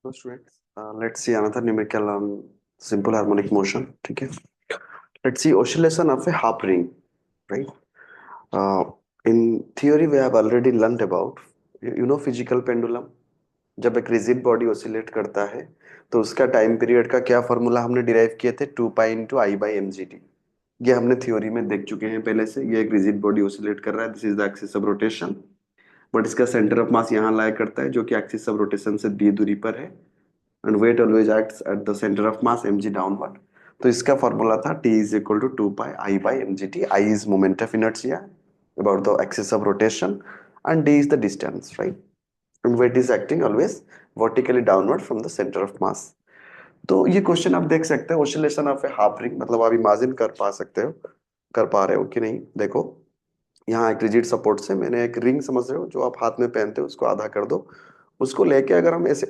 So students, let's see another numerical on simple harmonic motion. ठीक है. Let's see oscillation of a half ring, right? Uh, in theory, we have already learned about physical pendulum. जब एक rigid body oscillate करता है तो उसका time period का क्या फॉर्मूला हमने डिराइव किए थे 2 pi into I by m g t. ये हमने थ्योरी में देख चुके हैं पहले से. ये एक रिजिड बॉडी ऑसिलेट कर रहा है. This is the axis of rotation. But इसका सेंटर ऑफ मास यहाँ लाई करता है जो कि एक्सिस ऑफ रोटेशन से d दूरी पर है. And weight always acts at the centre of mass mg downward. तो इसका फॉर्मूला था t is equal to 2 pi I by mgt. I is moment of inertia about the axis of rotation and d is the distance, right? And weight is acting always vertically downward from the center of mass. तो ये question आप देख सकते हैं oscillation of a half ring. मतलब आप imagine कर पा सकते हो, कर पा रहे हो कि नहीं. देखो यहाँ एक रिजिड सपोर्ट से मैंने एक रिंग, समझ रहे हो, जो आप हाथ में पहनते हो, उसको आधा कर दो. उसको लेके अगर हम ऐसे,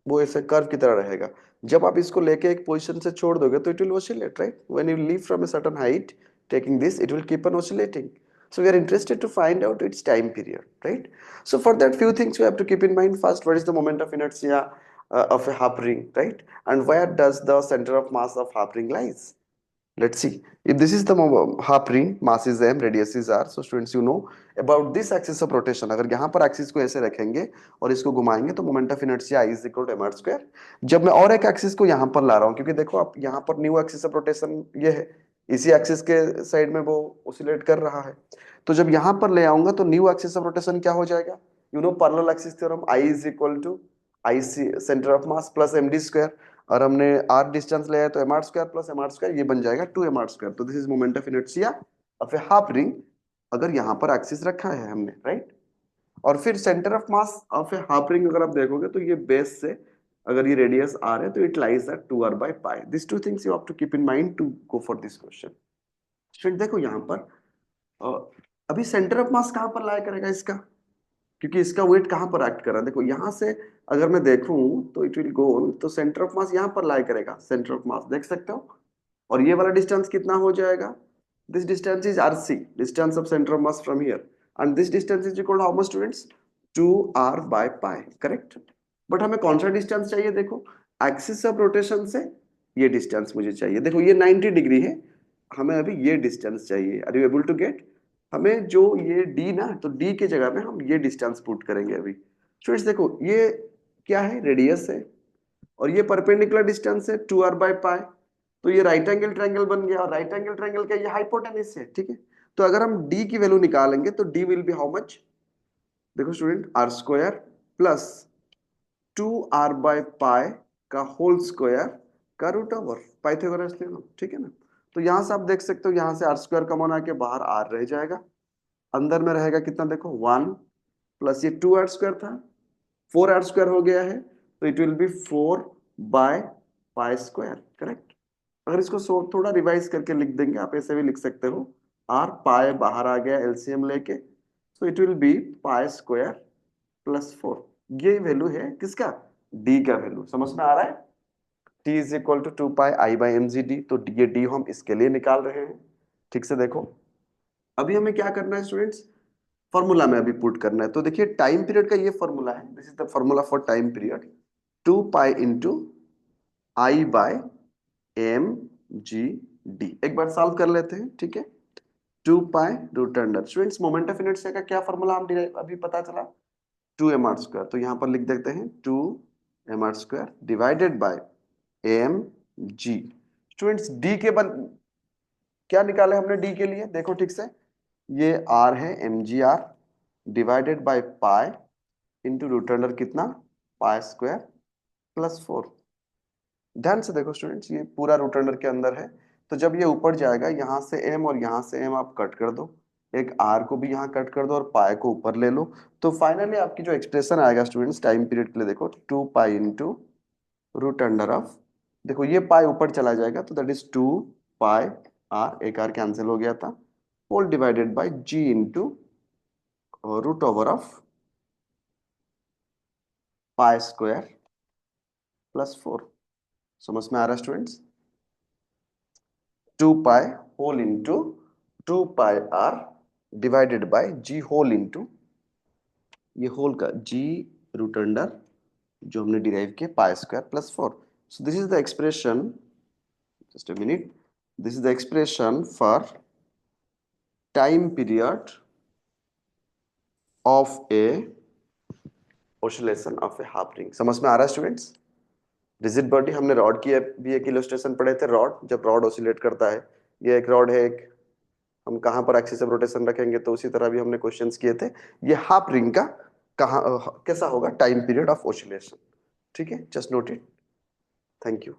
वो ऐसे कर्व की तरह रहेगा. जब आप इसको लेके एक पोजीशन से छोड़ दोगे तो it will oscillate, right? When you leave from a certain height, taking this, it will keep on oscillating. So we are interested to find out its time period, right? So for that, few things we have to keep in mind. First, what is the moment of inertia of a half ring, right? And where does the center of mass of half ring lies? Let's see. If this is the half ring, mass is m, radius is r. So students, you know about this axis of rotation. अगर यहाँ पर axis को ऐसे रखेंगे और इसको घुमाएंगे तो moment of inertia I is equal to mr square. जब मैं और एक एक्सिस को यहाँ पर ला रहा हूँ, क्योंकि देखो आप यहाँ पर न्यू एक्सिस ऑफ रोटेशन ये है, इसी एक्सिस के साइड में वो ओसिलेट कर रहा है. तो जब यहाँ पर ले आऊंगा तो न्यू एक्सिस ऑफ रोटेशन क्या हो जाएगा? You know parallel axis theorem, I is equal to I C centre of mass plus m d square. और हमने आर डिस्टेंस लिया है तो m r square plus m r square, ये बन जाएगा 2 mr स्क्वायर. तो this is moment of inertia of a half ring अगर यहाँ पर एक्सिस रखा है हमने, राइट? और फिर centre of mass of a half ring अगर आप देखोगे तो ये बेस से अगर ये रेडियस आर है तो इट लाइज एट 2r/पाई. This two things you have to keep in mind to go for this question. Student देखो यहाँ पर अ, अभी सेंटर ऑफ मास कहाँ पर लाया करेगा इसका, क्योंकि इसका वेट कहाँ पर एक्ट कर रहा है. देखो यहाँ से अगर मैं देखूं तो इट विल गो, तो सेंटर ऑफ मास यहाँ पर लाई करेगा. सेंटर ऑफ मास देख सकते हो. और ये वाला डिस्टेंस कितना हो जाएगा? This distance is r c, distance of centre of mass from here. And this distance is equal to how much students? 2r/पाई, करेक्ट? बट हमें कौन सा डिस्टेंस चाहिए? देखो एक्सिस ऑफ रोटेशन से ये डिस्टेंस मुझे चाहिए. देखो ये 90 डिग्री है, हमें अभी ये डिस्टेंस चाहिए. Are you able to get? हमें जो ये d ना, तो d के जगह में हम ये डिस्टेंस पुट करेंगे अभी. स्टूडेंट्स देखो ये क्या है? रेडियस है. और ये परपेंडिकुलर डिस्टेंस है 2r/पाई. तो ये राइट एंगल ट्रायंगल बन गया. और राइट एंगल ट्रायंगल का ये हाइपोटेन्यूज है, ठीक है? तो अगर हम d की वैल्यू निकालेंगे तो d will be how much? देखो स्टूडेंट, आर स्क्वायर प्लस 2r/पाई का होल स्क्वायर का रूट ओवर पाइथागोरस थ्योरम, ठीक है ना? तो यहां से आप देख सकते हो, यहां से आर स्क्वायर कॉमन आके बाहर r रह जाएगा. अंदर में रहेगा कितना? देखो 1 प्लस ये 2r² था, 4r² हो गया है. तो इट विल बी 4/पाई स्क्वायर, करेक्ट? अगर इसको थोड़ा रिवाइज करके लिख देंगे, आप ऐसे भी लिख सकते हो. आर पाई बाहर आ गया एलसीएम लेके, सो इट विल बी पाई² प्लस 4. ये वैल्यू है किसका? डी का वैल्यू. समझ में आ रहा है? T is equal to 2 pi I by mg d. तो ये डी हम इसके लिए निकाल रहे हैं. ठीक से देखो, अभी हमें क्या करना है स्टूडेंट्स? फॉर्मूला में अभी पुट करना है. तो देखिए टाइम पीरियड का ये फॉर्मूला है. This is the formula for time period. 2 pi into I by mg d. एक बार सॉल्व कर लेते हैं, ठीक है? 2 pi root under. Students moment of inertia का क्या फॉर्मूला हम अभी पता चला? 2mr². तो यहां पर लिख देते हैं 2mr² divided by mg. Students D के बन क्या निकाले हमने डी के लिए? देखो ठीक से, ये r है mgr divided by pi into root under कितना? पाई² प्लस 4. ध्यान से देखो स्टूडेंट्स, ये पूरा रूट अंडर के अंदर है. तो जब ये ऊपर जाएगा, यहां से m और यहां से m आप कट कर दो. एक r को भी यहाँ कट कर दो और पाई को ऊपर ले लो. तो फाइनली आपकी जो एक्सप्रेशन आएगा स्टूडेंट्स टाइम पीरियड के लिए, देखो 2 pi into root under of, देखो ये पाई ऊपर चला जाएगा तो दैट इज 2 पाई r, एक r कैंसिल हो गया था, whole divided by g into root over of पाई² प्लस 4. समझ में आ रहा है students? 2 pi whole into 2 pi r divided by g whole into, ये होल का g रूट अंडर जो हमने डिराइव किया pi square plus 4. So this is the expression, just a minute, this is the expression for time period of A oscillation of a half ring. समझ में आ रहा है स्टूडेंट्स? रिजिड बॉडी हमने rod की भी एक इलस्ट्रेशन पढ़े थे. रॉड, जब रॉड ऑसिलेट करता है, ये एक रॉड है, एक हम कहाँ पर एक्सिस ऑफ रोटेशन रखेंगे, तो उसी तरह भी हमने क्वेश्चंस किए थे. ये हाफ रिंग का कहाँ कैसा होगा टाइम पीरियड ऑफ ऑसिलेशन. ठीक है, just note it. Thank you.